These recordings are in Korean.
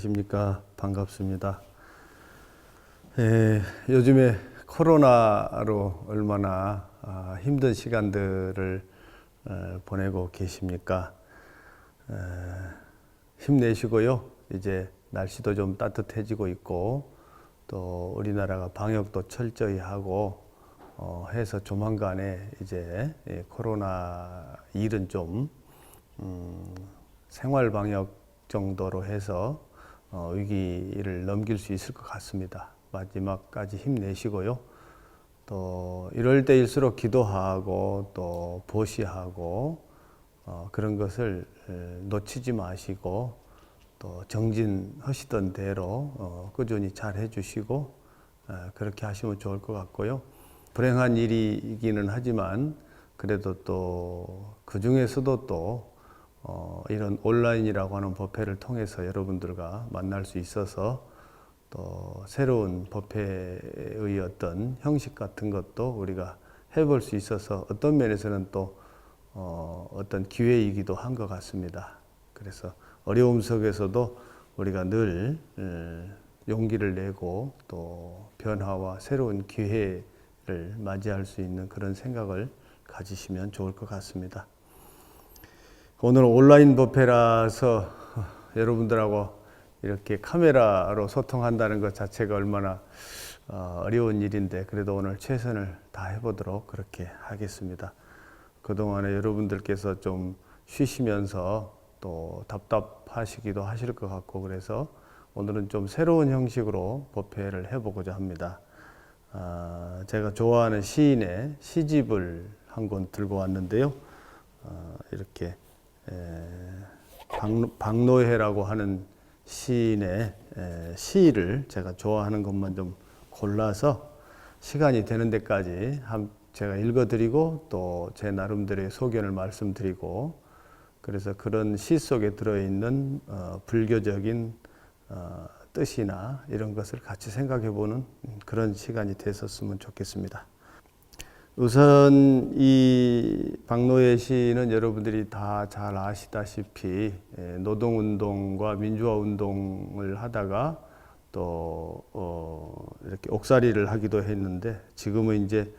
안녕하십니까. 반갑습니다. 요즘에 코로나로 얼마나 힘든 시간들을 보내고 계십니까? 힘내시고요. 이제 날씨도 좀 따뜻해지고 있고 또 우리나라가 방역도 철저히 하고 해서 조만간에 이제 코로나 일은 좀 생활 방역 정도로 해서 위기를 넘길 수 있을 것 같습니다. 마지막까지 힘내시고요. 또 이럴 때일수록 기도하고 또 보시하고 그런 것을 놓치지 마시고 또 정진하시던 대로 꾸준히 잘 해주시고 그렇게 하시면 좋을 것 같고요. 불행한 일이기는 하지만 그래도 또 그 중에서도 또 이런 온라인이라고 하는 법회를 통해서 여러분들과 만날 수 있어서 또 새로운 법회의 어떤 형식 같은 것도 우리가 해볼 수 있어서 어떤 면에서는 또 어떤 기회이기도 한 것 같습니다. 그래서 어려움 속에서도 우리가 늘 용기를 내고 또 변화와 새로운 기회를 맞이할 수 있는 그런 생각을 가지시면 좋을 것 같습니다. 오늘 온라인 법회라서 여러분들하고 이렇게 카메라로 소통한다는 것 자체가 얼마나 어려운 일인데 그래도 오늘 최선을 다해보도록 그렇게 하겠습니다. 그동안에 여러분들께서 좀 쉬시면서 또 답답하시기도 하실 것 같고 그래서 오늘은 좀 새로운 형식으로 법회를 해보고자 합니다. 제가 좋아하는 시인의 시집을 한 권 들고 왔는데요. 이렇게 박노해라고 하는 시인의 시를 제가 좋아하는 것만 좀 골라서 시간이 되는 데까지 제가 읽어드리고 또 제 나름대로의 소견을 말씀드리고 그래서 그런 시 속에 들어있는 불교적인 뜻이나 이런 것을 같이 생각해보는 그런 시간이 됐었으면 좋겠습니다. 우선 이 박노해 시인은 여러분들이 다 잘 아시다시피 노동운동과 민주화운동을 하다가 또 이렇게 옥살이를 하기도 했는데 지금은 이제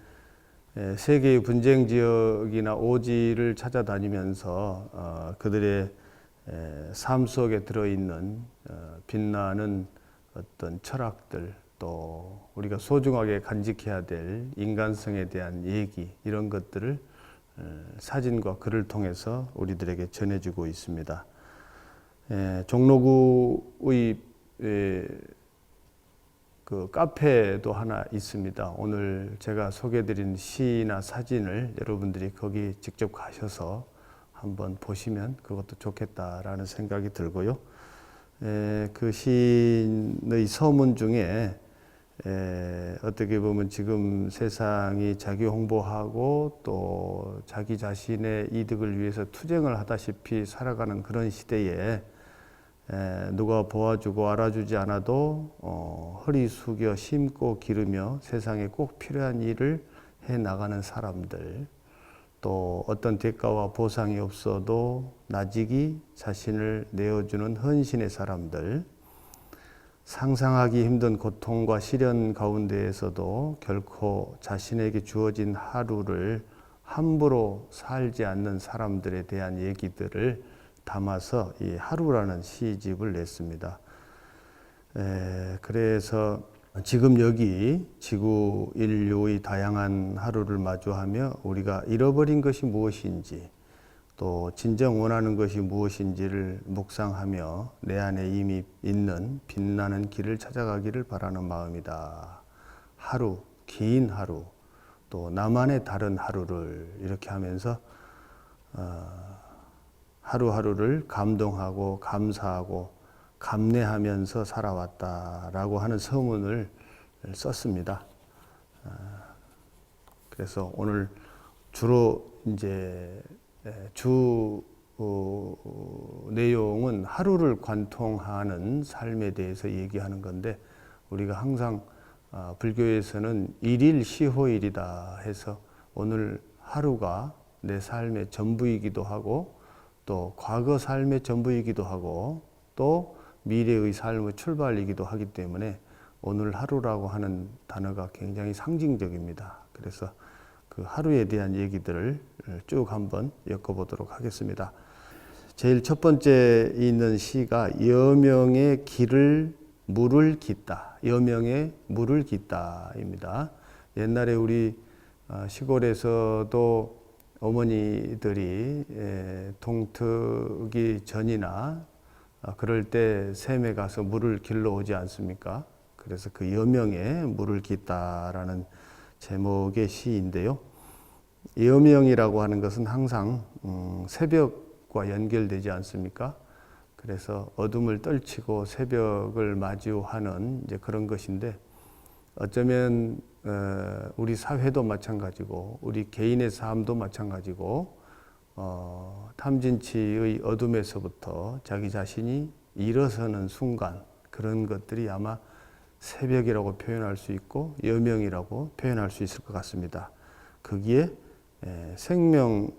세계의 분쟁 지역이나 오지를 찾아다니면서 그들의 삶 속에 들어있는 빛나는 어떤 철학들 또 우리가 소중하게 간직해야 될 인간성에 대한 얘기 이런 것들을 사진과 글을 통해서 우리들에게 전해주고 있습니다. 종로구의 그 카페도 하나 있습니다. 오늘 제가 소개해드린 시나 사진을 여러분들이 거기 직접 가셔서 한번 보시면 그것도 좋겠다라는 생각이 들고요. 그 시인의 서문 중에 어떻게 보면 지금 세상이 자기 홍보하고 또 자기 자신의 이득을 위해서 투쟁을 하다시피 살아가는 그런 시대에 누가 보아주고 알아주지 않아도 허리 숙여 심고 기르며 세상에 꼭 필요한 일을 해 나가는 사람들 또 어떤 대가와 보상이 없어도 나직이 자신을 내어주는 헌신의 사람들 상상하기 힘든 고통과 시련 가운데에서도 결코 자신에게 주어진 하루를 함부로 살지 않는 사람들에 대한 얘기들을 담아서 이 하루라는 시집을 냈습니다. 그래서 지금 여기 지구 인류의 다양한 하루를 마주하며 우리가 잃어버린 것이 무엇인지 또 진정 원하는 것이 무엇인지를 묵상하며 내 안에 이미 있는 빛나는 길을 찾아가기를 바라는 마음이다. 하루, 긴 하루, 또 나만의 다른 하루를 이렇게 하면서 하루하루를 감동하고 감사하고 감내하면서 살아왔다라고 하는 서문을 썼습니다. 그래서 오늘 주로 이제 주 내용은 하루를 관통하는 삶에 대해서 얘기하는 건데 우리가 항상 불교에서는 일일 시호일이다 해서 오늘 하루가 내 삶의 전부이기도 하고 또 과거 삶의 전부이기도 하고 또 미래의 삶의 출발이기도 하기 때문에 오늘 하루라고 하는 단어가 굉장히 상징적입니다. 그래서 그 하루에 대한 얘기들을 쭉 한번 엮어보도록 하겠습니다. 제일 첫 번째 있는 시가 여명의 길을 물을 깃다. 여명의 물을 깃다입니다. 옛날에 우리 시골에서도 어머니들이 동트기 전이나 그럴 때 샘에 가서 물을 길러 오지 않습니까? 그래서 그 여명에 물을 깃다라는 제목의 시인데요. 여명이라고 하는 것은 항상 새벽과 연결되지 않습니까? 그래서 어둠을 떨치고 새벽을 마주하는 이제 그런 것인데, 어쩌면 우리 사회도 마찬가지고 우리 개인의 삶도 마찬가지고 탐진치의 어둠에서부터 자기 자신이 일어서는 순간, 그런 것들이 아마 새벽이라고 표현할 수 있고 여명이라고 표현할 수 있을 것 같습니다. 거기에 생명의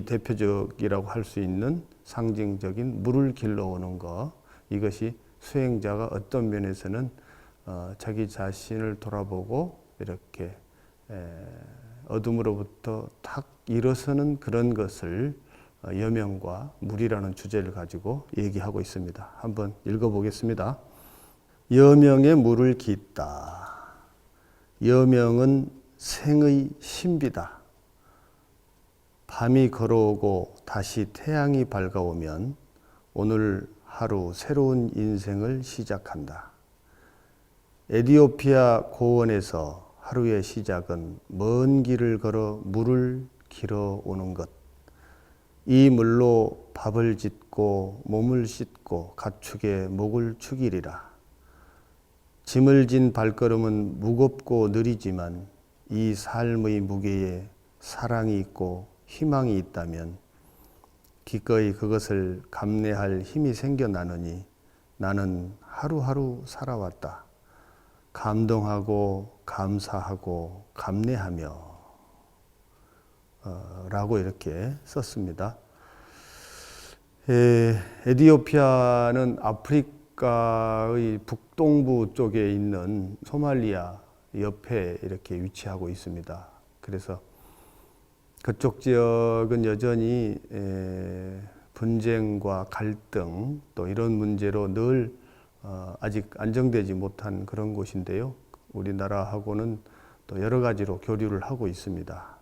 대표적이라고 할 수 있는 상징적인 물을 길러오는 것, 이것이 수행자가 어떤 면에서는 자기 자신을 돌아보고 이렇게 어둠으로부터 탁 일어서는 그런 것을 여명과 물이라는 주제를 가지고 얘기하고 있습니다. 한번 읽어보겠습니다. 여명의 물을 깃다. 여명은 생의 신비다. 밤이 걸어오고 다시 태양이 밝아오면 오늘 하루 새로운 인생을 시작한다. 에티오피아 고원에서 하루의 시작은 먼 길을 걸어 물을 길어 오는 것. 이 물로 밥을 짓고 몸을 씻고 가축의 목을 축이리라. 짐을 진 발걸음은 무겁고 느리지만 이 삶의 무게에 사랑이 있고 희망이 있다면 기꺼이 그것을 감내할 힘이 생겨나느니 나는 하루하루 살아왔다. 감동하고 감사하고 감내하며 라고 이렇게 썼습니다. 에티오피아는 아프리카의 북동부 쪽에 있는 소말리아 옆에 이렇게 위치하고 있습니다. 그래서 그쪽 지역은 여전히 분쟁과 갈등 또 이런 문제로 늘 아직 안정되지 못한 그런 곳인데요. 우리나라하고는 또 여러 가지로 교류를 하고 있습니다.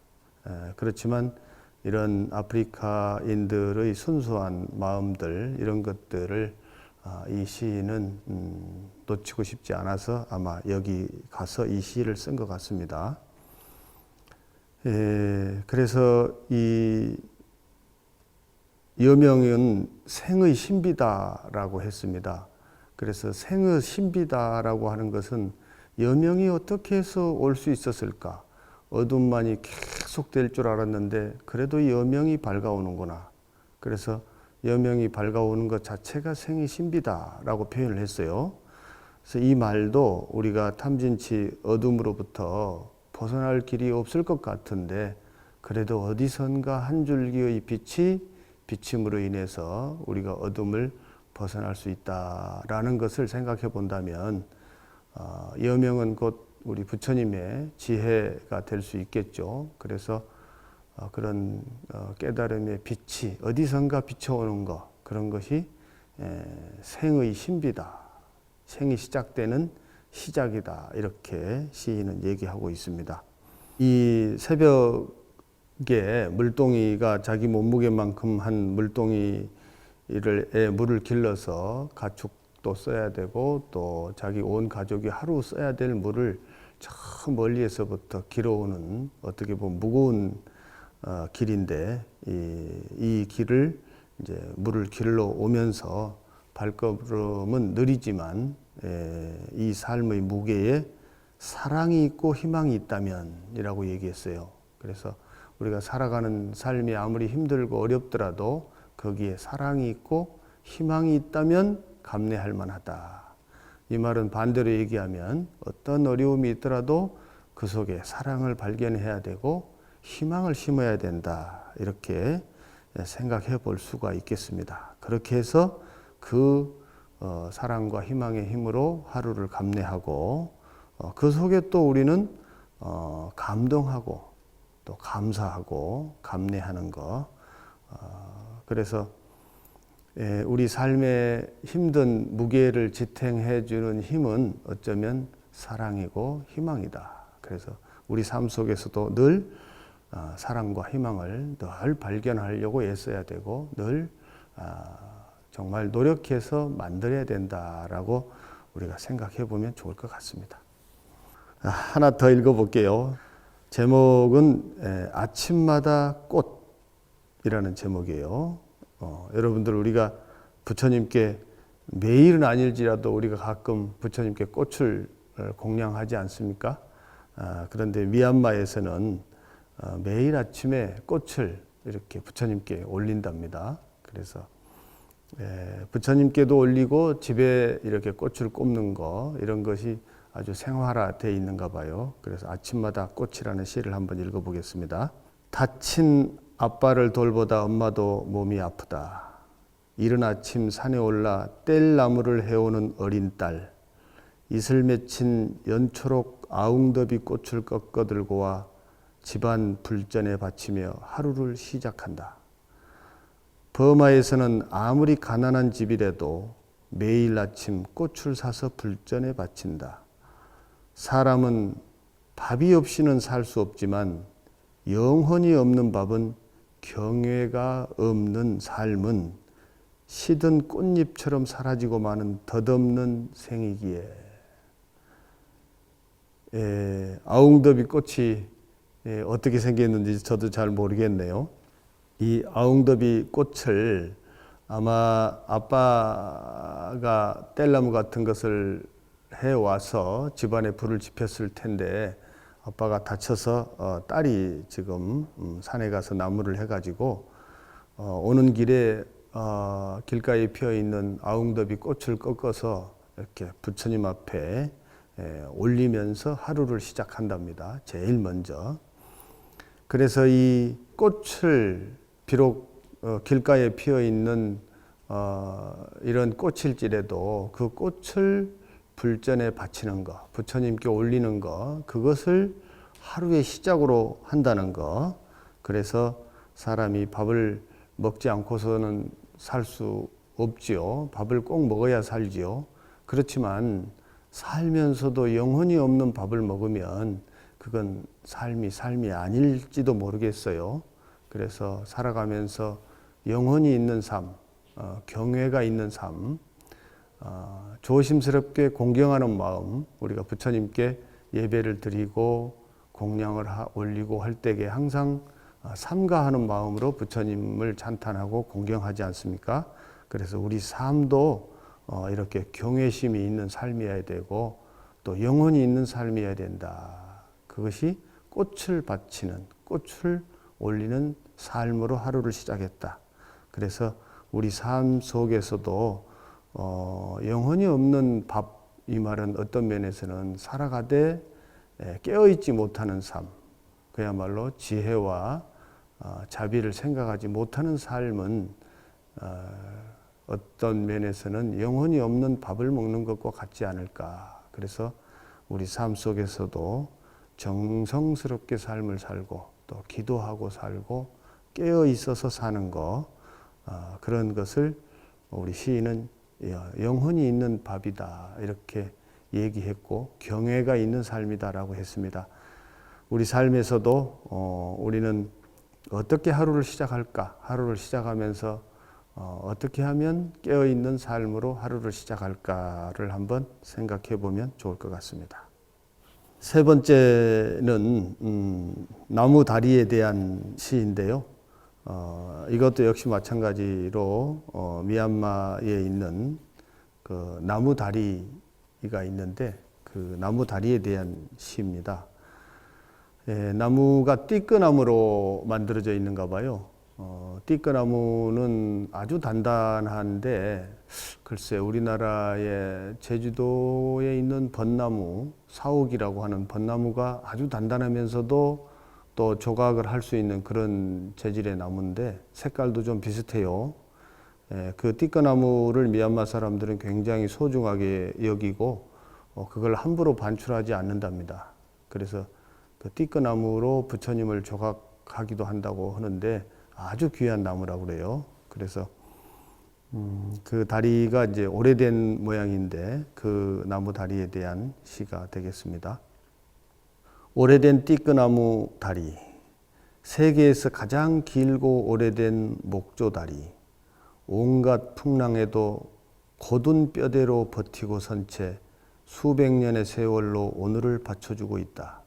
그렇지만 이런 아프리카인들의 순수한 마음들, 이런 것들을 이 시인은 놓치고 싶지 않아서 아마 여기 가서 이 시를 쓴 것 같습니다. 그래서 이 여명은 생의 신비다라고 했습니다. 그래서 생의 신비다라고 하는 것은 여명이 어떻게 해서 올 수 있었을까? 어둠만이 계속 될 줄 알았는데 그래도 여명이 밝아오는구나. 그래서 여명이 밝아오는 것 자체가 생의 신비다라고 표현을 했어요. 그래서 이 말도 우리가 탐진치 어둠으로부터 벗어날 길이 없을 것 같은데 그래도 어디선가 한 줄기의 빛이 비침으로 인해서 우리가 어둠을 벗어날 수 있다라는 것을 생각해 본다면 여명은 곧 우리 부처님의 지혜가 될 수 있겠죠. 그래서 그런 깨달음의 빛이 어디선가 비춰오는 것, 그런 것이 생의 신비다. 생이 시작되는 시작이다. 이렇게 시인은 얘기하고 있습니다. 이 새벽에 물동이가 자기 몸무게만큼 한 물동이에 물을 길러서 가축도 써야 되고 또 자기 온 가족이 하루 써야 될 물을 저 멀리에서부터 길어오는 어떻게 보면 무거운 길인데 이 길을 이제 물을 길러 오면서 발걸음은 느리지만 이 삶의 무게에 사랑이 있고 희망이 있다면이라고 얘기했어요. 그래서 우리가 살아가는 삶이 아무리 힘들고 어렵더라도 거기에 사랑이 있고 희망이 있다면 감내할 만하다. 이 말은 반대로 얘기하면 어떤 어려움이 있더라도 그 속에 사랑을 발견해야 되고 희망을 심어야 된다. 이렇게 생각해 볼 수가 있겠습니다. 그렇게 해서 그 사랑과 희망의 힘으로 하루를 감내하고 그 속에 또 우리는 감동하고 또 감사하고 감내하는 거. 그래서 우리 삶의 힘든 무게를 지탱해 주는 힘은 어쩌면 사랑이고 희망이다. 그래서 우리 삶 속에서도 늘 사랑과 희망을 늘 발견하려고 애써야 되고 늘 정말 노력해서 만들어야 된다라고 우리가 생각해 보면 좋을 것 같습니다. 하나 더 읽어볼게요. 제목은 아침마다 꽃이라는 제목이에요. 여러분들 우리가 부처님께 매일은 아닐지라도 우리가 가끔 부처님께 꽃을 공양하지 않습니까? 그런데 미얀마에서는 매일 아침에 꽃을 이렇게 부처님께 올린답니다. 그래서 부처님께도 올리고 집에 이렇게 꽃을 꼽는 거 이런 것이 아주 생활화되어 있는가 봐요. 그래서 아침마다 꽃이라는 시를 한번 읽어보겠습니다. 다친 아빠를 돌보다 엄마도 몸이 아프다. 이른 아침 산에 올라 뗄나무를 해오는 어린 딸. 이슬 맺힌 연초록 아웅더비 꽃을 꺾어 들고 와 집안 불전에 바치며 하루를 시작한다. 버마에서는 아무리 가난한 집이라도 매일 아침 꽃을 사서 불전에 바친다. 사람은 밥이 없이는 살 수 없지만 영혼이 없는 밥은 경외가 없는 삶은 시든 꽃잎처럼 사라지고 마는 덧없는 생이기에. 아웅더비 꽃이 어떻게 생겼는지 저도 잘 모르겠네요. 이 아웅더비 꽃을 아마 아빠가 뗄나무 같은 것을 해와서 집안에 불을 지폈을 텐데 아빠가 다쳐서 딸이 지금 산에 가서 나무를 해가지고 오는 길에 길가에 피어있는 아웅더비 꽃을 꺾어서 이렇게 부처님 앞에 올리면서 하루를 시작한답니다. 제일 먼저. 그래서 이 꽃을 비록 길가에 피어있는 이런 꽃일지라도 그 꽃을 불전에 바치는 거, 부처님께 올리는 거, 그것을 하루의 시작으로 한다는 거. 그래서 사람이 밥을 먹지 않고서는 살 수 없지요. 밥을 꼭 먹어야 살지요. 그렇지만 살면서도 영혼이 없는 밥을 먹으면 그건 삶이 아닐지도 모르겠어요. 그래서 살아가면서 영혼이 있는 삶, 경외가 있는 삶, 조심스럽게 공경하는 마음, 우리가 부처님께 예배를 드리고 공양을 올리고 할 때에 항상 삼가하는 마음으로 부처님을 찬탄하고 공경하지 않습니까? 그래서 우리 삶도 이렇게 경외심이 있는 삶이어야 되고 또 영혼이 있는 삶이어야 된다. 그것이 꽃을 바치는, 꽃을 올리는 삶으로 하루를 시작했다. 그래서 우리 삶 속에서도 영혼이 없는 밥, 이 말은 어떤 면에서는 살아가되 깨어있지 못하는 삶, 그야말로 지혜와 자비를 생각하지 못하는 삶은 어떤 면에서는 영혼이 없는 밥을 먹는 것과 같지 않을까. 그래서 우리 삶 속에서도 정성스럽게 삶을 살고 또 기도하고 살고 깨어 있어서 사는 거, 그런 것을 우리 시인은 영혼이 있는 밥이다 이렇게 얘기했고 경외가 있는 삶이다라고 했습니다. 우리 삶에서도 우리는 어떻게 하루를 시작할까? 하루를 시작하면서 어떻게 하면 깨어있는 삶으로 하루를 시작할까를 한번 생각해 보면 좋을 것 같습니다. 세 번째는 나무 다리에 대한 시인데요. 이것도 역시 마찬가지로 미얀마에 있는 그 나무 다리가 있는데 그 나무 다리에 대한 시입니다. 나무가 띠끄나무로 만들어져 있는가 봐요. 띠끄나무는 아주 단단한데 글쎄 우리나라의 제주도에 있는 벚나무, 사옥이라고 하는 벚나무가 아주 단단하면서도 또 조각을 할 수 있는 그런 재질의 나무인데 색깔도 좀 비슷해요. 그 띠꺼나무를 미얀마 사람들은 굉장히 소중하게 여기고 그걸 함부로 반출하지 않는답니다. 그래서 그 띠꺼나무로 부처님을 조각하기도 한다고 하는데 아주 귀한 나무라고 그래요. 그래서 그 다리가 이제 오래된 모양인데 그 나무 다리에 대한 시가 되겠습니다. 오래된 띠꺼나무 다리, 세계에서 가장 길고 오래된 목조 다리, 온갖 풍랑에도 곧은 뼈대로 버티고 선 채 수백 년의 세월로 오늘을 받쳐주고 있다.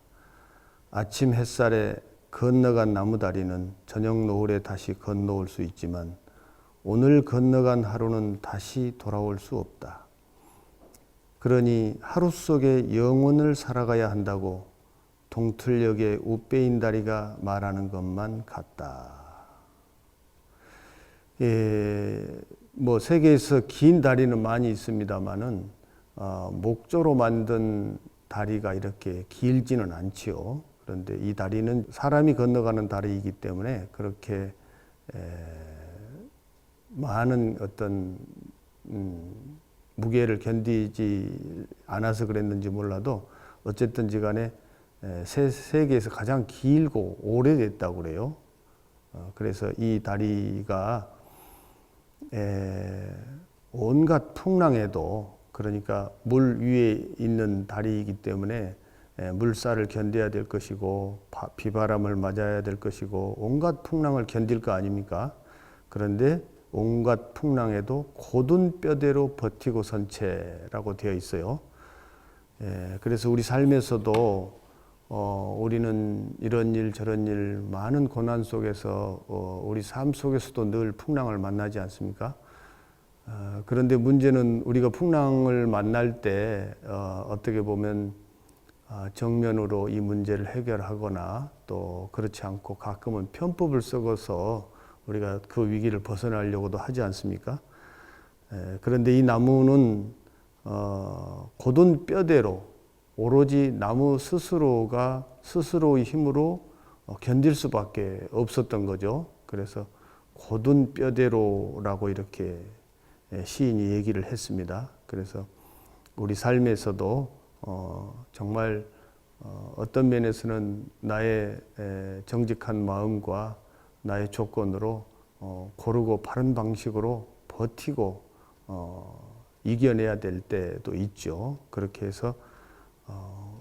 아침 햇살에 건너간 나무다리는 저녁 노을에 다시 건너올 수 있지만 오늘 건너간 하루는 다시 돌아올 수 없다. 그러니 하루 속에 영혼을 살아가야 한다고 동틀역의 웃배인 다리가 말하는 것만 같다. 뭐 세계에서 긴 다리는 많이 있습니다만은 목조로 만든 다리가 이렇게 길지는 않지요. 그런데 이 다리는 사람이 건너가는 다리이기 때문에 그렇게 많은 어떤 무게를 견디지 않아서 그랬는지 몰라도 어쨌든지 간에 세계에서 가장 길고 오래됐다고 그래요. 그래서 이 다리가 온갖 풍랑에도, 그러니까 물 위에 있는 다리이기 때문에 물살을 견뎌야 될 것이고 비바람을 맞아야 될 것이고 온갖 풍랑을 견딜 거 아닙니까? 그런데 온갖 풍랑에도 곧은 뼈대로 버티고 선 채라고 되어 있어요. 그래서 우리 삶에서도 우리는 이런 일 저런 일 많은 고난 속에서 우리 삶 속에서도 늘 풍랑을 만나지 않습니까? 그런데 문제는 우리가 풍랑을 만날 때 어떻게 보면 정면으로 이 문제를 해결하거나 또 그렇지 않고 가끔은 편법을 썩어서 우리가 그 위기를 벗어나려고도 하지 않습니까? 그런데 이 나무는 곧은 뼈대로 오로지 나무 스스로가 스스로의 힘으로 견딜 수밖에 없었던 거죠. 그래서 곧은 뼈대로라고 이렇게 시인이 얘기를 했습니다. 그래서 우리 삶에서도 정말 어떤 면에서는 나의 정직한 마음과 나의 조건으로 고르고 바른 방식으로 버티고 이겨내야 될 때도 있죠. 그렇게 해서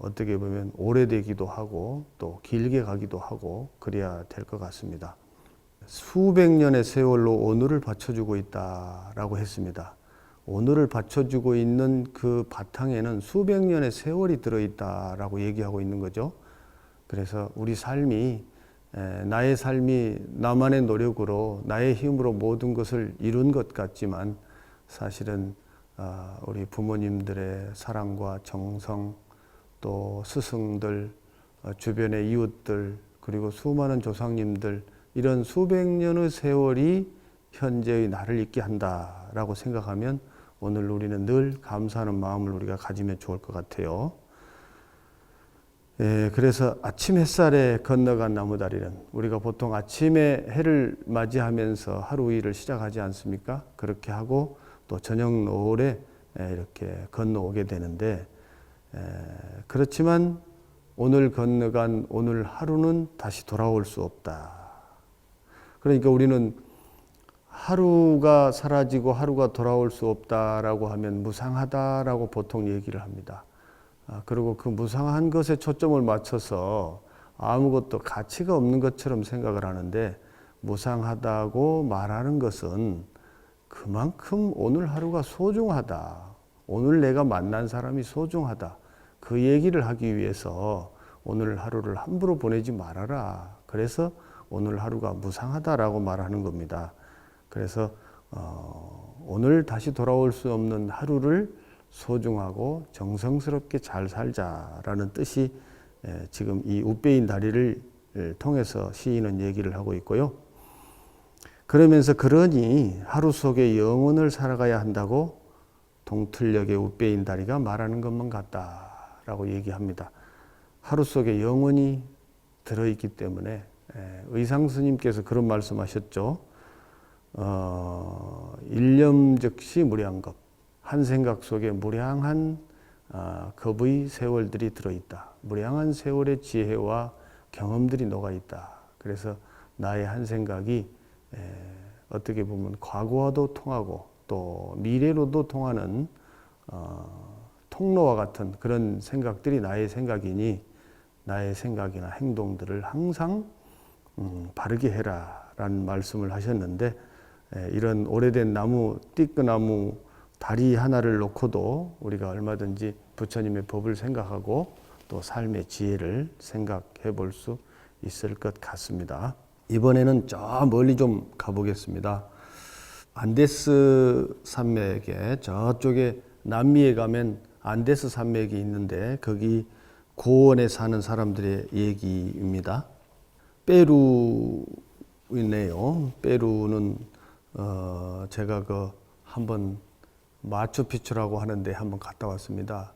어떻게 보면 오래되기도 하고 또 길게 가기도 하고 그래야 될 것 같습니다. 수백 년의 세월로 오늘을 받쳐주고 있다라고 했습니다. 오늘을 받쳐주고 있는 그 바탕에는 수백 년의 세월이 들어있다라고 얘기하고 있는 거죠. 그래서 우리 삶이 나의 삶이 나만의 노력으로 나의 힘으로 모든 것을 이룬 것 같지만 사실은 우리 부모님들의 사랑과 정성, 또 스승들, 주변의 이웃들, 그리고 수많은 조상님들, 이런 수백 년의 세월이 현재의 나를 있게 한다라고 생각하면 오늘 우리는 늘 감사하는 마음을 우리가 가지면 좋을 것 같아요. 그래서 아침 햇살에 건너간 나무다리는, 우리가 보통 아침에 해를 맞이하면서 하루 일을 시작하지 않습니까? 그렇게 하고 또 저녁 노을에 이렇게 건너오게 되는데, 그렇지만 오늘 건너간 오늘 하루는 다시 돌아올 수 없다. 그러니까 우리는 하루가 사라지고 하루가 돌아올 수 없다라고 하면 무상하다라고 보통 얘기를 합니다. 그리고 그 무상한 것에 초점을 맞춰서 아무것도 가치가 없는 것처럼 생각을 하는데, 무상하다고 말하는 것은 그만큼 오늘 하루가 소중하다, 오늘 내가 만난 사람이 소중하다, 그 얘기를 하기 위해서 오늘 하루를 함부로 보내지 말아라. 그래서 오늘 하루가 무상하다라고 말하는 겁니다. 그래서 오늘 다시 돌아올 수 없는 하루를 소중하고 정성스럽게 잘 살자라는 뜻이 지금 이 웃배인 다리를 통해서 시인은 얘기를 하고 있고요. 그러면서 그러니 하루 속에 영혼을 살아가야 한다고 동틀역의 웃배인 다리가 말하는 것만 같다라고 얘기합니다. 하루 속에 영혼이 들어있기 때문에 의상 스님께서 그런 말씀하셨죠. 일념즉시 무량겁, 한 생각 속에 무량한 겁의 세월들이 들어있다. 무량한 세월의 지혜와 경험들이 녹아있다. 그래서 나의 한 생각이 어떻게 보면 과거와도 통하고 또 미래로도 통하는 통로와 같은 그런 생각들이 나의 생각이니 나의 생각이나 행동들을 항상 바르게 해라 라는 말씀을 하셨는데, 이런 오래된 나무, 띠끄나무 다리 하나를 놓고도 우리가 얼마든지 부처님의 법을 생각하고 또 삶의 지혜를 생각해 볼 수 있을 것 같습니다. 이번에는 저 멀리 좀 가보겠습니다. 안데스 산맥에 저쪽에 남미에 가면 안데스 산맥이 있는데 거기 고원에 사는 사람들의 얘기입니다. 페루이네요. 페루는 제가 한번 마추픽추라고 하는데 한번 갔다 왔습니다.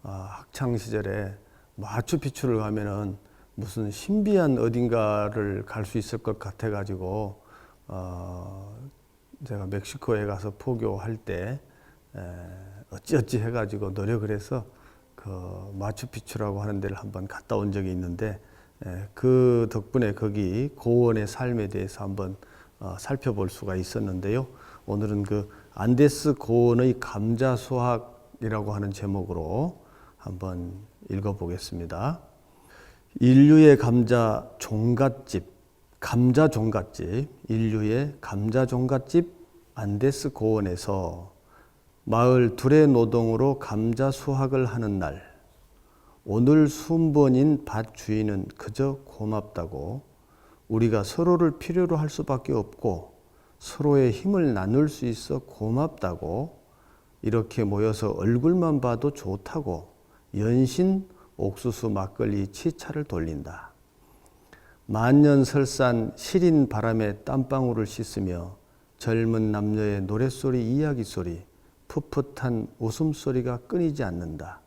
학창 시절에 마추픽추를 가면은 무슨 신비한 어딘가를 갈 수 있을 것 같아 가지고 제가 멕시코에 가서 포교할 때 어찌어찌 해가지고 노력을 해서 그 마추픽추라고 하는 데를 한번 갔다 온 적이 있는데, 그 덕분에 거기 고원의 삶에 대해서 한번 살펴볼 수가 있었는데요. 오늘은 그 안데스 고원의 감자 수확이라고 하는 제목으로 한번 읽어보겠습니다. 인류의 감자 종갓집, 감자 종갓집, 인류의 감자 종갓집 안데스 고원에서 마을 둘의 노동으로 감자 수확을 하는 날, 오늘 순번인 밭 주인은 그저 고맙다고, 우리가 서로를 필요로 할 수밖에 없고 서로의 힘을 나눌 수 있어 고맙다고, 이렇게 모여서 얼굴만 봐도 좋다고 연신 옥수수 막걸리 치차를 돌린다. 만년설산 시린 바람에 땀방울을 씻으며 젊은 남녀의 노랫소리, 이야기소리, 풋풋한 웃음소리가 끊이지 않는다.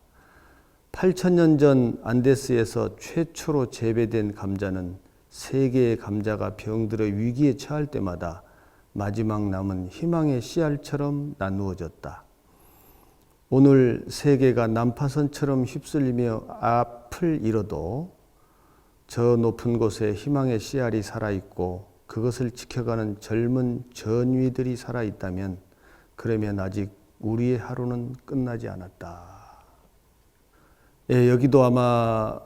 8,000년 전 안데스에서 최초로 재배된 감자는 세계의 감자가 병들어 위기에 처할 때마다 마지막 남은 희망의 씨알처럼 나누어졌다. 오늘 세계가 난파선처럼 휩쓸리며 앞을 잃어도 저 높은 곳에 희망의 씨알이 살아있고 그것을 지켜가는 젊은 전위들이 살아있다면, 그러면 아직 우리의 하루는 끝나지 않았다. 여기도 아마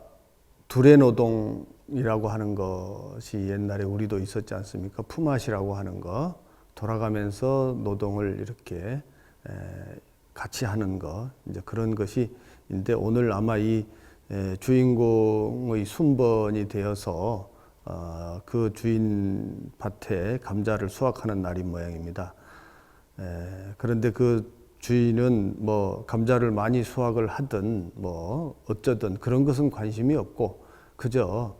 둘의 노동이라고 하는 것이 옛날에 우리도 있었지 않습니까? 품앗이라고 하는 거, 돌아가면서 노동을 이렇게 같이 하는 거, 이제 그런 것이 있는데, 오늘 아마 이 주인공의 순번이 되어서 그 주인 밭에 감자를 수확하는 날인 모양입니다. 그런데 그 주인은 뭐 감자를 많이 수확을 하든 뭐 어쩌든 그런 것은 관심이 없고, 그저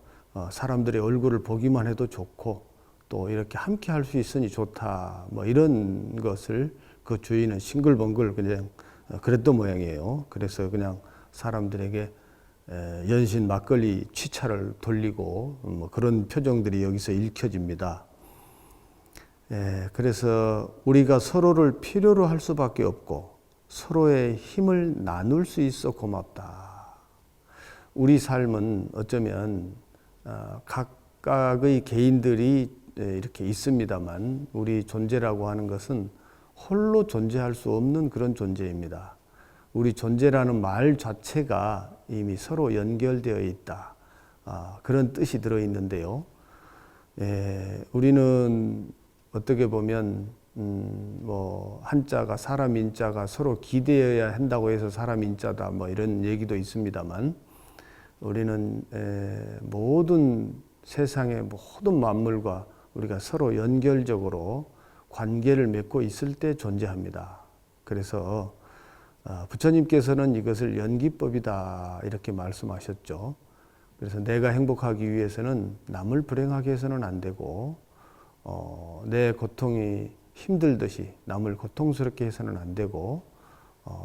사람들의 얼굴을 보기만 해도 좋고 또 이렇게 함께 할 수 있으니 좋다, 뭐 이런 것을 그 주인은 싱글벙글 그냥 그랬던 모양이에요. 그래서 그냥 사람들에게 연신 막걸리 취차를 돌리고 뭐 그런 표정들이 여기서 읽혀집니다. 그래서 우리가 서로를 필요로 할 수밖에 없고 서로의 힘을 나눌 수 있어 고맙다. 우리 삶은 어쩌면 각각의 개인들이 이렇게 있습니다만, 우리 존재라고 하는 것은 홀로 존재할 수 없는 그런 존재입니다. 우리 존재라는 말 자체가 이미 서로 연결되어 있다, 그런 뜻이 들어있는데요. 우리는 어떻게 보면 뭐 한자가 사람 인자가 서로 기대어야 한다고 해서 사람 인자다, 뭐 이런 얘기도 있습니다만, 우리는 모든 세상의 모든 만물과 우리가 서로 연결적으로 관계를 맺고 있을 때 존재합니다. 그래서 부처님께서는 이것을 연기법이다 이렇게 말씀하셨죠. 그래서 내가 행복하기 위해서는 남을 불행하게 해서는 안 되고, 내 고통이 힘들듯이 남을 고통스럽게 해서는 안 되고,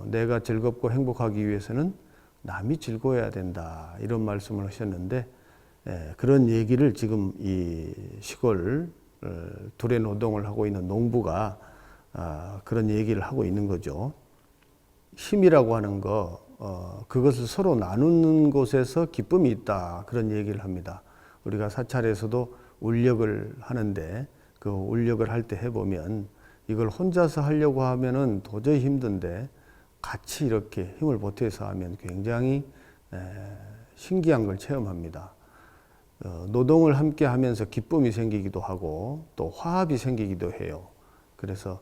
내가 즐겁고 행복하기 위해서는 남이 즐거워야 된다, 이런 말씀을 하셨는데, 그런 얘기를 지금 이 시골 둘의 노동을 하고 있는 농부가 그런 얘기를 하고 있는 거죠. 힘이라고 하는 거, 그것을 서로 나누는 곳에서 기쁨이 있다. 그런 얘기를 합니다. 우리가 사찰에서도 울력을 하는데 그 울력을 할 때 해보면 이걸 혼자서 하려고 하면은 도저히 힘든데 같이 이렇게 힘을 보태서 하면 굉장히 신기한 걸 체험합니다. 노동을 함께 하면서 기쁨이 생기기도 하고 또 화합이 생기기도 해요. 그래서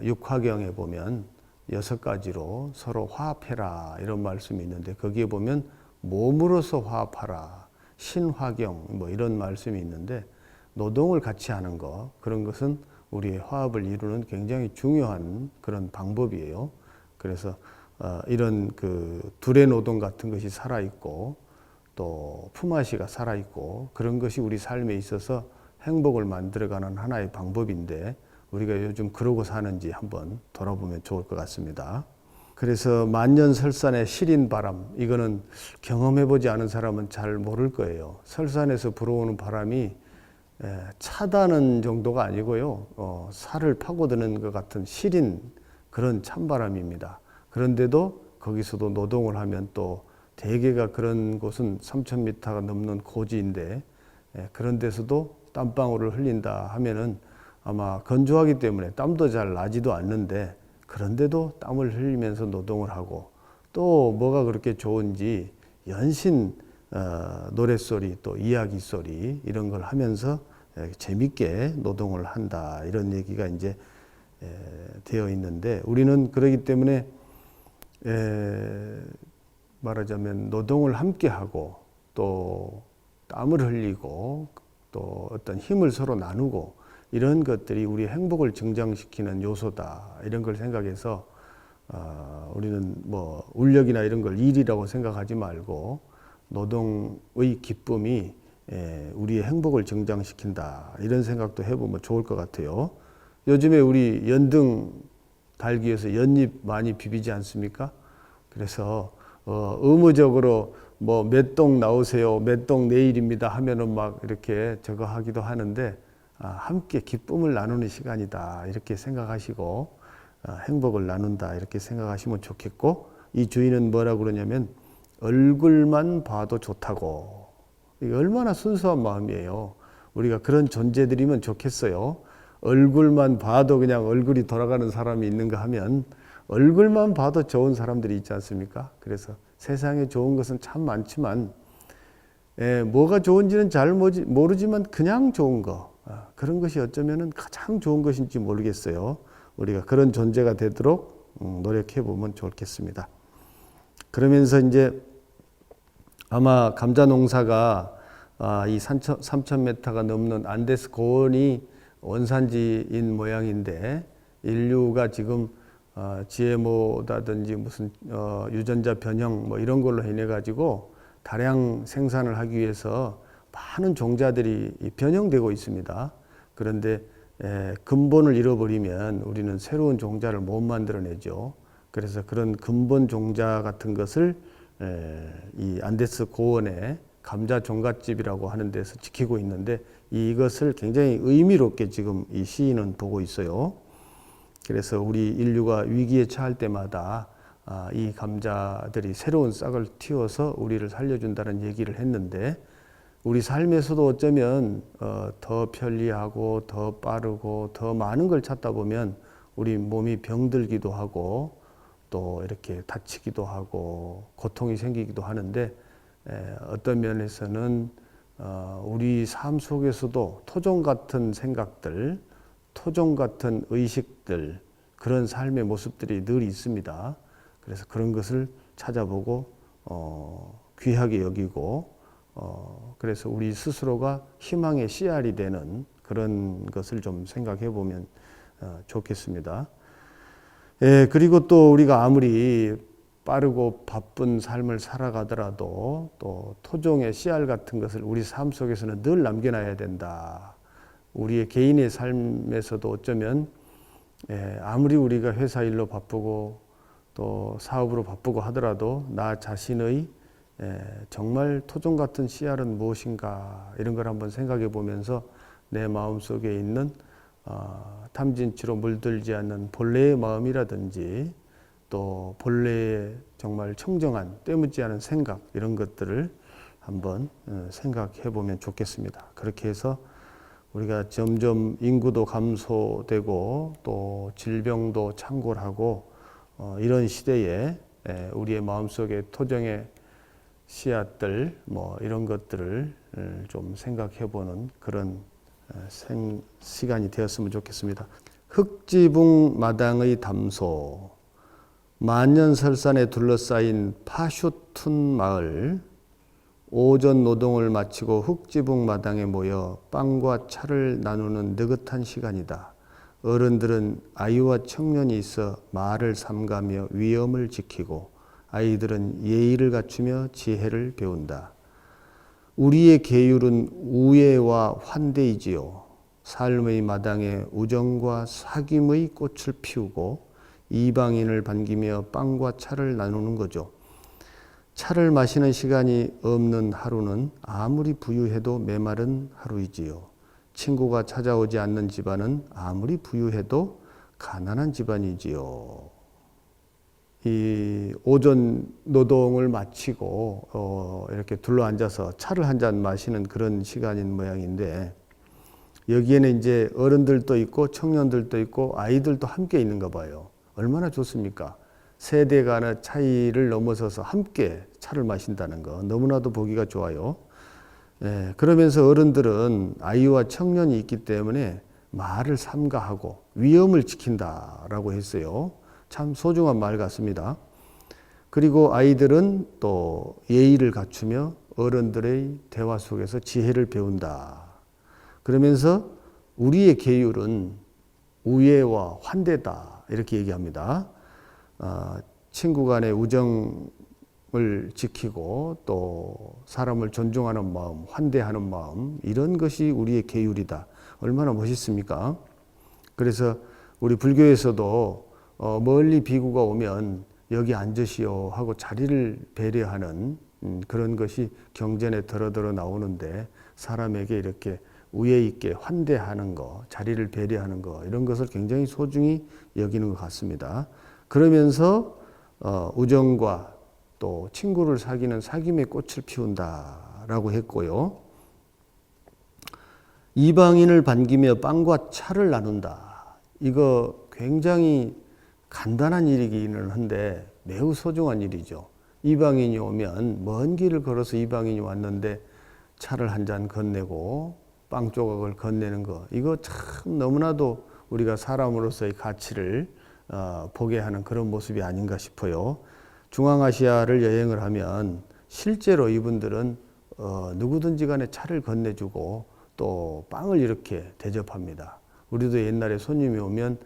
육화경에 보면 6가지로 서로 화합해라 이런 말씀이 있는데 거기에 보면 몸으로서 화합하라 신화경 뭐 이런 말씀이 있는데 노동을 같이 하는 거 그런 것은 우리의 화합을 이루는 굉장히 중요한 그런 방법이에요. 그래서 이런 그 둘의 노동 같은 것이 살아있고 또 품앗이가 살아있고 그런 것이 우리 삶에 있어서 행복을 만들어가는 하나의 방법인데 우리가 요즘 그러고 사는지 한번 돌아보면 좋을 것 같습니다. 그래서 만년설산의 시린바람 이거는 경험해보지 않은 사람은 잘 모를 거예요. 설산에서 불어오는 바람이 차다는 정도가 아니고요. 살을 파고드는 것 같은 시린 그런 찬바람입니다. 그런데도 거기서도 노동을 하면 또 대개가 그런 곳은 3,000m가 넘는 고지인데 그런 데서도 땀방울을 흘린다 하면은 아마 건조하기 때문에 땀도 잘 나지도 않는데 그런데도 땀을 흘리면서 노동을 하고 또 뭐가 그렇게 좋은지 연신 노랫소리 또 이야기소리 이런 걸 하면서 재밌게 노동을 한다 이런 얘기가 이제 되어 있는데 우리는 그러기 때문에 말하자면 노동을 함께 하고 또 땀을 흘리고 또 어떤 힘을 서로 나누고 이런 것들이 우리의 행복을 증장시키는 요소다 이런 걸 생각해서 우리는 뭐 울력이나 이런 걸 일이라고 생각하지 말고 노동의 기쁨이 우리의 행복을 증장시킨다 이런 생각도 해보면 좋을 것 같아요. 요즘에 우리 연등 달기 위해서 연잎 많이 비비지 않습니까? 그래서 의무적으로 뭐 몇 동 나오세요, 몇 동 내일입니다 하면은 막 이렇게 저거 하기도 하는데 함께 기쁨을 나누는 시간이다 이렇게 생각하시고 행복을 나눈다 이렇게 생각하시면 좋겠고 이 주인은 뭐라고 그러냐면 얼굴만 봐도 좋다고. 이게 얼마나 순수한 마음이에요. 우리가 그런 존재들이면 좋겠어요. 얼굴만 봐도 그냥 얼굴이 돌아가는 사람이 있는가 하면 얼굴만 봐도 좋은 사람들이 있지 않습니까? 그래서 세상에 좋은 것은 참 많지만 뭐가 좋은지는 잘 모르지만 그냥 좋은 거 그런 것이 어쩌면 가장 좋은 것인지 모르겠어요. 우리가 그런 존재가 되도록 노력해 보면 좋겠습니다. 그러면서 이제 아마 감자 농사가 이 3,000m가 넘는 안데스 고원이 원산지인 모양인데 인류가 지금 GMO라든지 무슨 유전자 변형 뭐 이런 걸로 인해 가지고 다량 생산을 하기 위해서 많은 종자들이 변형되고 있습니다. 그런데 근본을 잃어버리면 우리는 새로운 종자를 못 만들어내죠. 그래서 그런 근본 종자 같은 것을 이 안데스 고원의 감자 종갓집이라고 하는 데서 지키고 있는데 이것을 굉장히 의미롭게 지금 이 시인은 보고 있어요. 그래서 우리 인류가 위기에 처할 때마다 이 감자들이 새로운 싹을 틔워서 우리를 살려준다는 얘기를 했는데 우리 삶에서도 어쩌면 더 편리하고 더 빠르고 더 많은 걸 찾다 보면 우리 몸이 병들기도 하고 또 이렇게 다치기도 하고 고통이 생기기도 하는데 어떤 면에서는 우리 삶 속에서도 토종 같은 생각들, 토종 같은 의식들 그런 삶의 모습들이 늘 있습니다. 그래서 그런 것을 찾아보고 귀하게 여기고 그래서 우리 스스로가 희망의 씨알이 되는 그런 것을 좀 생각해 보면 좋겠습니다. 그리고 또 우리가 아무리 빠르고 바쁜 삶을 살아가더라도 또 토종의 씨알 같은 것을 우리 삶 속에서는 늘 남겨놔야 된다. 우리의 개인의 삶에서도 어쩌면 아무리 우리가 회사 일로 바쁘고 또 사업으로 바쁘고 하더라도 나 자신의 정말 토종 같은 씨알은 무엇인가 이런 걸 한번 생각해 보면서 내 마음속에 있는 탐진치로 물들지 않는 본래의 마음이라든지 또 본래의 정말 청정한 때묻지 않은 생각, 이런 것들을 한번 생각해 보면 좋겠습니다. 그렇게 해서 우리가 점점 인구도 감소되고 또 질병도 창궐하고 이런 시대에 우리의 마음속에 토정의 씨앗들 이런 것들을 좀 생각해 보는 그런 시간이 되었으면 좋겠습니다. 흑지붕 마당의 담소, 만년설산에 둘러싸인 파슈툰 마을, 오전 노동을 마치고 흑지붕 마당에 모여 빵과 차를 나누는 느긋한 시간이다. 어른들은 아이와 청년이 있어 말을 삼가며 위엄을 지키고 아이들은 예의를 갖추며 지혜를 배운다. 우리의 계율은 우애와 환대이지요. 삶의 마당에 우정과 사귐의 꽃을 피우고 이방인을 반기며 빵과 차를 나누는 거죠. 차를 마시는 시간이 없는 하루는 아무리 부유해도 메마른 하루이지요. 친구가 찾아오지 않는 집안은 아무리 부유해도 가난한 집안이지요. 이 오전 노동을 마치고 이렇게 둘러앉아서 차를 한 잔 마시는 그런 시간인 모양인데, 여기에는 이제 어른들도 있고 청년들도 있고 아이들도 함께 있는가 봐요. 얼마나 좋습니까? 세대 간의 차이를 넘어서서 함께 차를 마신다는 거 너무나도 보기가 좋아요. 그러면서 어른들은 아이와 청년이 있기 때문에 말을 삼가하고 위엄을 지킨다라고 했어요. 참 소중한 말 같습니다. 그리고 아이들은 또 예의를 갖추며 어른들의 대화 속에서 지혜를 배운다. 그러면서 우리의 계율은 우애와 환대다, 이렇게 얘기합니다. 친구 간의 우정을 지키고 또 사람을 존중하는 마음, 환대하는 마음, 이런 것이 우리의 계율이다. 얼마나 멋있습니까? 그래서 우리 불교에서도 멀리 비구가 오면 여기 앉으시오 하고 자리를 배려하는 그런 것이 경전에 더러더러 나오는데, 사람에게 이렇게 우애 있게 환대하는 거, 자리를 배려하는 거, 이런 것을 굉장히 소중히 여기는 것 같습니다. 그러면서 우정과 또 친구를 사귀는 사귐의 꽃을 피운다라고 했고요. 이방인을 반기며 빵과 차를 나눈다. 이거 굉장히 간단한 일이기는 한데 매우 소중한 일이죠. 이방인이 오면 먼 길을 걸어서 이방인이 왔는데 차를 한 잔 건네고 빵 조각을 건네는 거, 이거 참 너무나도 우리가 사람으로서의 가치를 보게 하는 그런 모습이 아닌가 싶어요. 중앙아시아를 여행을 하면 실제로 이분들은 누구든지 간에 차를 건네주고 또 빵을 이렇게 대접합니다. 우리도 옛날에 손님이 오면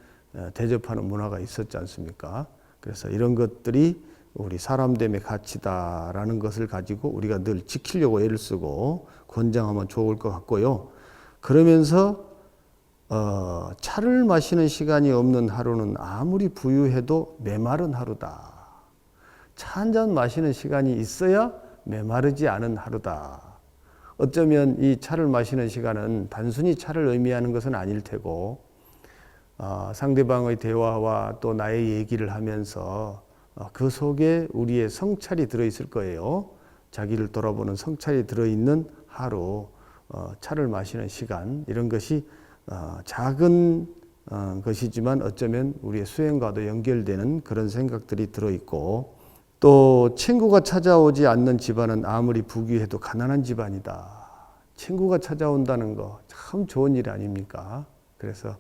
대접하는 문화가 있었지 않습니까? 그래서 이런 것들이 우리 사람됨의 가치다라는 것을 가지고 우리가 늘 지키려고 애를 쓰고 권장하면 좋을 것 같고요. 그러면서 차를 마시는 시간이 없는 하루는 아무리 부유해도 메마른 하루다. 차 한 잔 마시는 시간이 있어야 메마르지 않은 하루다. 어쩌면 이 차를 마시는 시간은 단순히 차를 의미하는 것은 아닐 테고, 상대방의 대화와 또 나의 얘기를 하면서 그 속에 우리의 성찰이 들어있을 거예요. 자기를 돌아보는 성찰이 들어있는 하루, 차를 마시는 시간, 이런 것이 작은 것이지만 어쩌면 우리의 수행과도 연결되는 그런 생각들이 들어있고, 또 친구가 찾아오지 않는 집안은 아무리 부귀해도 가난한 집안이다. 친구가 찾아온다는 거 참 좋은 일 아닙니까? 그래서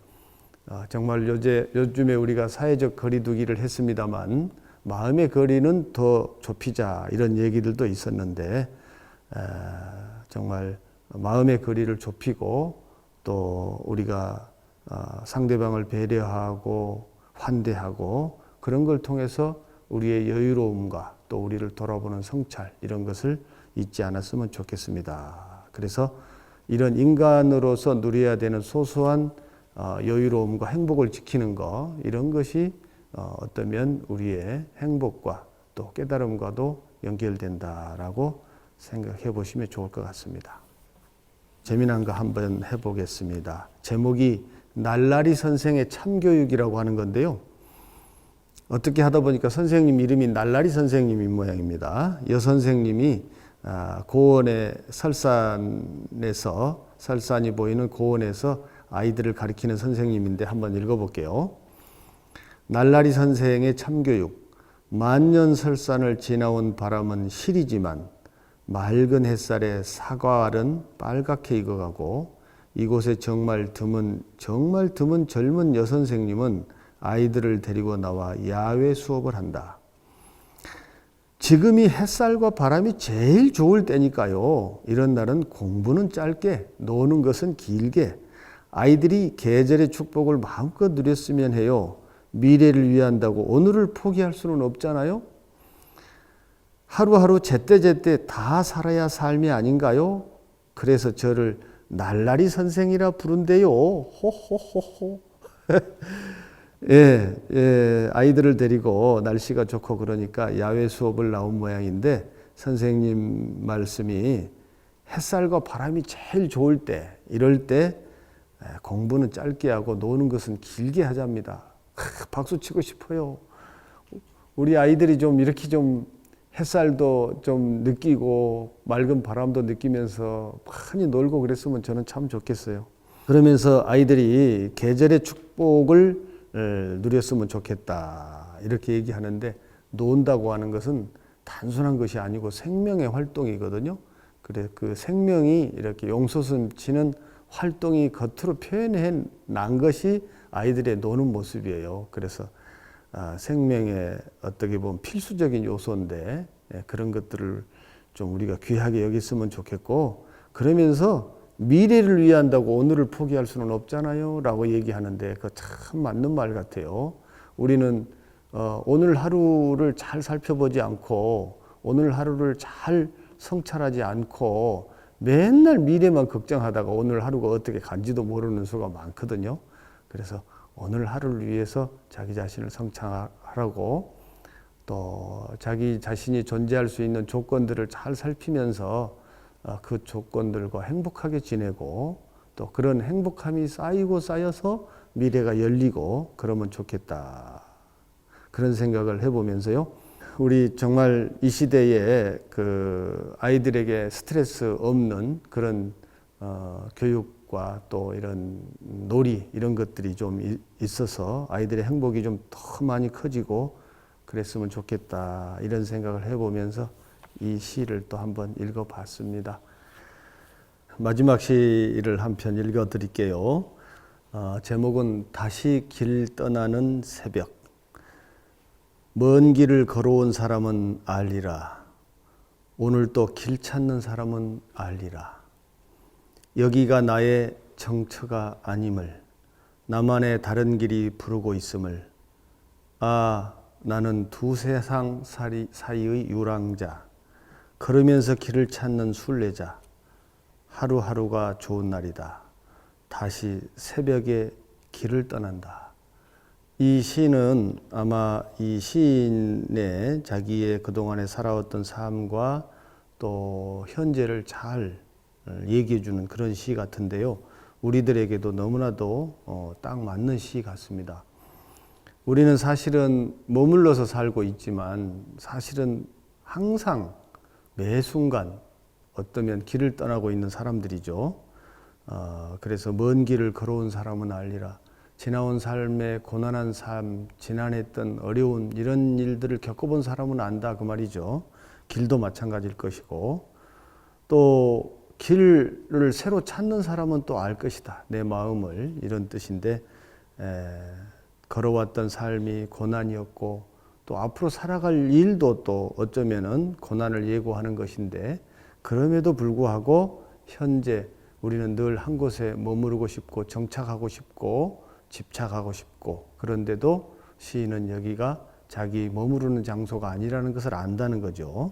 정말 요즘에 우리가 사회적 거리두기를 했습니다만 마음의 거리는 더 좁히자, 이런 얘기들도 있었는데 정말 마음의 거리를 좁히고 또 우리가 상대방을 배려하고 환대하고 그런 걸 통해서 우리의 여유로움과 또 우리를 돌아보는 성찰, 이런 것을 잊지 않았으면 좋겠습니다. 그래서 이런 인간으로서 누려야 되는 소소한 여유로움과 행복을 지키는 것, 이런 것이 어쩌면 우리의 행복과 또 깨달음과도 연결된다라고 생각해 보시면 좋을 것 같습니다. 재미난 거 한번 해보겠습니다. 제목이 날라리 선생의 참교육이라고 하는 건데요. 어떻게 하다 보니까 선생님 이름이 날라리 선생님인 모양입니다. 여 선생님이 고원의 설산이 보이는 고원에서 아이들을 가르치는 선생님인데 한번 읽어볼게요. 날라리 선생의 참교육. 만년설산을 지나온 바람은 시리지만 맑은 햇살에 사과알은 빨갛게 익어가고 이곳에 정말 드문 젊은 여선생님은 아이들을 데리고 나와 야외 수업을 한다. 지금이 햇살과 바람이 제일 좋을 때니까요. 이런 날은 공부는 짧게, 노는 것은 길게, 아이들이 계절의 축복을 마음껏 누렸으면 해요. 미래를 위한다고 오늘을 포기할 수는 없잖아요. 하루하루 제때제때 다 살아야 삶이 아닌가요? 그래서 저를 날라리 선생이라 부른대요. 호호호호. 아이들을 데리고 날씨가 좋고 그러니까 야외 수업을 나온 모양인데 선생님 말씀이 햇살과 바람이 제일 좋을 때, 이럴 때 공부는 짧게 하고 노는 것은 길게 하자입니다. 박수 치고 싶어요. 우리 아이들이 좀 이렇게 좀 햇살도 좀 느끼고 맑은 바람도 느끼면서 많이 놀고 그랬으면 저는 참 좋겠어요. 그러면서 아이들이 계절의 축복을 누렸으면 좋겠다 이렇게 얘기하는데, 논다고 하는 것은 단순한 것이 아니고 생명의 활동이거든요. 그래 그 생명이 이렇게 용솟음치는 활동이 겉으로 표현해 난 것이 아이들의 노는 모습이에요. 그래서 생명의 어떻게 보면 필수적인 요소인데 그런 것들을 좀 우리가 귀하게 여겼으면 좋겠고, 그러면서 미래를 위한다고 오늘을 포기할 수는 없잖아요 라고 얘기하는데 그거 참 맞는 말 같아요. 우리는 오늘 하루를 잘 살펴보지 않고 오늘 하루를 잘 성찰하지 않고 맨날 미래만 걱정하다가 오늘 하루가 어떻게 간지도 모르는 수가 많거든요. 그래서 오늘 하루를 위해서 자기 자신을 성찰하라고, 또 자기 자신이 존재할 수 있는 조건들을 잘 살피면서 그 조건들과 행복하게 지내고, 또 그런 행복함이 쌓이고 쌓여서 미래가 열리고 그러면 좋겠다. 그런 생각을 해보면서요. 우리 정말 이 시대에 그 아이들에게 스트레스 없는 그런 교육과 또 이런 놀이 이런 것들이 좀 있어서 아이들의 행복이 좀 더 많이 커지고 그랬으면 좋겠다 이런 생각을 해보면서 이 시를 또 한번 읽어봤습니다. 마지막 시를 한 편 읽어드릴게요. 제목은 다시 길 떠나는 새벽. 먼 길을 걸어온 사람은 알리라. 오늘 또 길 찾는 사람은 알리라. 여기가 나의 정처가 아님을, 나만의 다른 길이 부르고 있음을. 나는 두 세상 사이의 유랑자, 걸으면서 길을 찾는 순례자. 하루하루가 좋은 날이다. 다시 새벽에 길을 떠난다. 이 시는 아마 이 시인의 자기의 그동안에 살아왔던 삶과 또 현재를 잘 얘기해 주는 그런 시 같은데요. 우리들에게도 너무나도 딱 맞는 시 같습니다. 우리는 사실은 머물러서 살고 있지만 사실은 항상 매 순간 어쩌면 길을 떠나고 있는 사람들이죠. 그래서 먼 길을 걸어온 사람은 알리라. 지나온 삶의 고난한 삶, 지난했던 어려운 이런 일들을 겪어본 사람은 안다 그 말이죠. 길도 마찬가지일 것이고, 또 길을 새로 찾는 사람은 또 알 것이다. 내 마음을, 이런 뜻인데, 걸어왔던 삶이 고난이었고 또 앞으로 살아갈 일도 또 어쩌면은 고난을 예고하는 것인데, 그럼에도 불구하고 현재 우리는 늘 한 곳에 머무르고 싶고 정착하고 싶고 집착하고 싶고, 그런데도 시인은 여기가 자기 머무르는 장소가 아니라는 것을 안다는 거죠.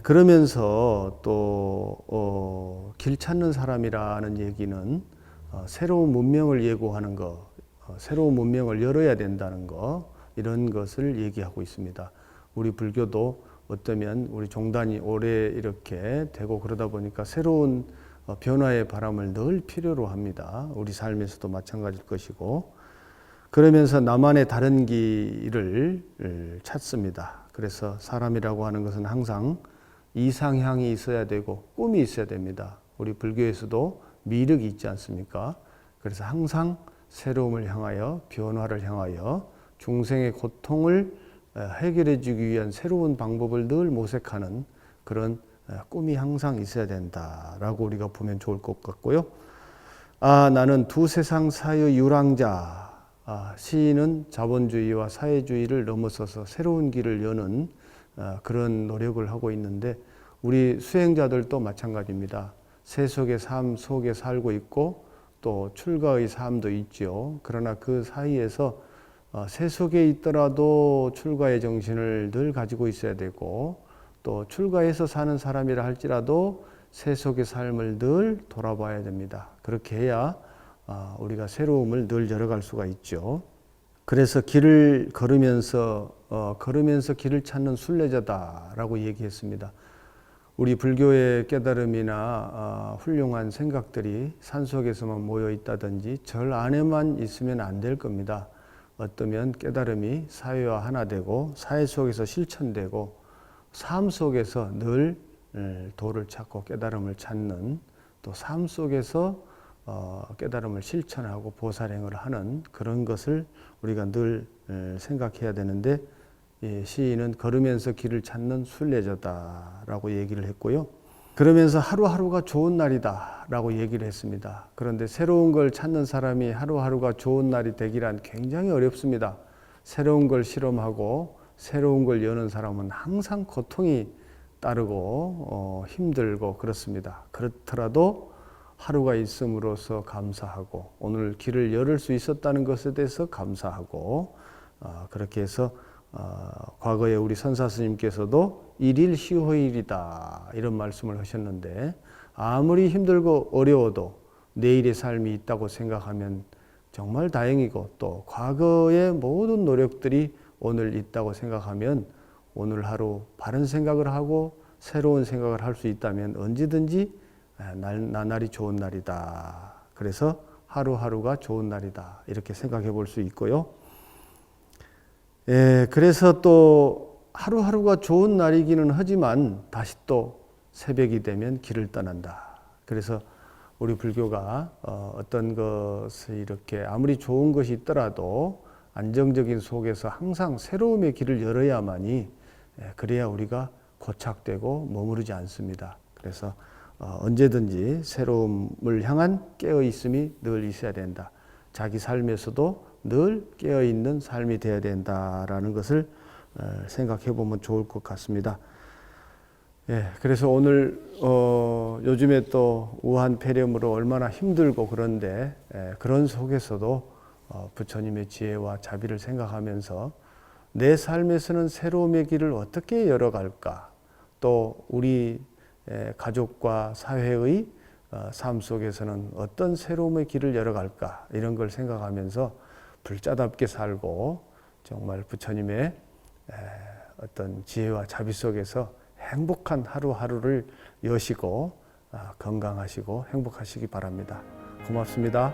그러면서 또 길 찾는 사람이라는 얘기는 새로운 문명을 예고하는 것, 새로운 문명을 열어야 된다는 것, 이런 것을 얘기하고 있습니다. 우리 불교도 어쩌면 우리 종단이 오래 이렇게 되고 그러다 보니까 새로운 변화의 바람을 늘 필요로 합니다. 우리 삶에서도 마찬가지일 것이고, 그러면서 나만의 다른 길을 찾습니다. 그래서 사람이라고 하는 것은 항상 이상향이 있어야 되고 꿈이 있어야 됩니다. 우리 불교에서도 미륵이 있지 않습니까? 그래서 항상 새로움을 향하여, 변화를 향하여 중생의 고통을 해결해 주기 위한 새로운 방법을 늘 모색하는 그런 꿈이 항상 있어야 된다라고 우리가 보면 좋을 것 같고요. 나는 두 세상 사이의 유랑자. 시인은 자본주의와 사회주의를 넘어서서 새로운 길을 여는 그런 노력을 하고 있는데, 우리 수행자들도 마찬가지입니다. 세속의 삶 속에 살고 있고 또 출가의 삶도 있죠. 그러나 그 사이에서 세속에 있더라도 출가의 정신을 늘 가지고 있어야 되고, 또 출가해서 사는 사람이라 할지라도 세속의 삶을 늘 돌아봐야 됩니다. 그렇게 해야 우리가 새로움을 늘 열어갈 수가 있죠. 그래서 길을 걸으면서 길을 찾는 순례자다라고 얘기했습니다. 우리 불교의 깨달음이나 훌륭한 생각들이 산속에서만 모여 있다든지 절 안에만 있으면 안 될 겁니다. 어떠면 깨달음이 사회와 하나 되고 사회 속에서 실천되고 삶 속에서 늘 도를 찾고 깨달음을 찾는, 또 삶 속에서 깨달음을 실천하고 보살행을 하는 그런 것을 우리가 늘 생각해야 되는데, 시인은 걸으면서 길을 찾는 순례자다라고 얘기를 했고요. 그러면서 하루하루가 좋은 날이다 라고 얘기를 했습니다. 그런데 새로운 걸 찾는 사람이 하루하루가 좋은 날이 되기란 굉장히 어렵습니다. 새로운 걸 실험하고 새로운 걸 여는 사람은 항상 고통이 따르고 힘들고 그렇습니다. 그렇더라도 하루가 있음으로써 감사하고, 오늘 길을 열을 수 있었다는 것에 대해서 감사하고, 그렇게 해서 과거에 우리 선사 스님께서도 일일 희호일이다 이런 말씀을 하셨는데, 아무리 힘들고 어려워도 내일의 삶이 있다고 생각하면 정말 다행이고, 또 과거의 모든 노력들이 오늘 있다고 생각하면 오늘 하루 바른 생각을 하고 새로운 생각을 할 수 있다면 언제든지 나날이 좋은 날이다. 그래서 하루하루가 좋은 날이다 이렇게 생각해 볼 수 있고요. 그래서 또 하루하루가 좋은 날이기는 하지만 다시 또 새벽이 되면 길을 떠난다. 그래서 우리 불교가 어떤 것을 이렇게 아무리 좋은 것이 있더라도 안정적인 속에서 항상 새로움의 길을 열어야만이, 그래야 우리가 고착되고 머무르지 않습니다. 그래서 언제든지 새로움을 향한 깨어있음이 늘 있어야 된다. 자기 삶에서도 늘 깨어있는 삶이 되어야 된다라는 것을 생각해 보면 좋을 것 같습니다. 그래서 오늘 요즘에 또 우한 폐렴으로 얼마나 힘들고 그런데, 그런 속에서도 부처님의 지혜와 자비를 생각하면서 내 삶에서는 새로움의 길을 어떻게 열어갈까, 또 우리 가족과 사회의 삶 속에서는 어떤 새로움의 길을 열어갈까, 이런 걸 생각하면서 불자답게 살고 정말 부처님의 어떤 지혜와 자비 속에서 행복한 하루하루를 여시고 건강하시고 행복하시기 바랍니다. 고맙습니다.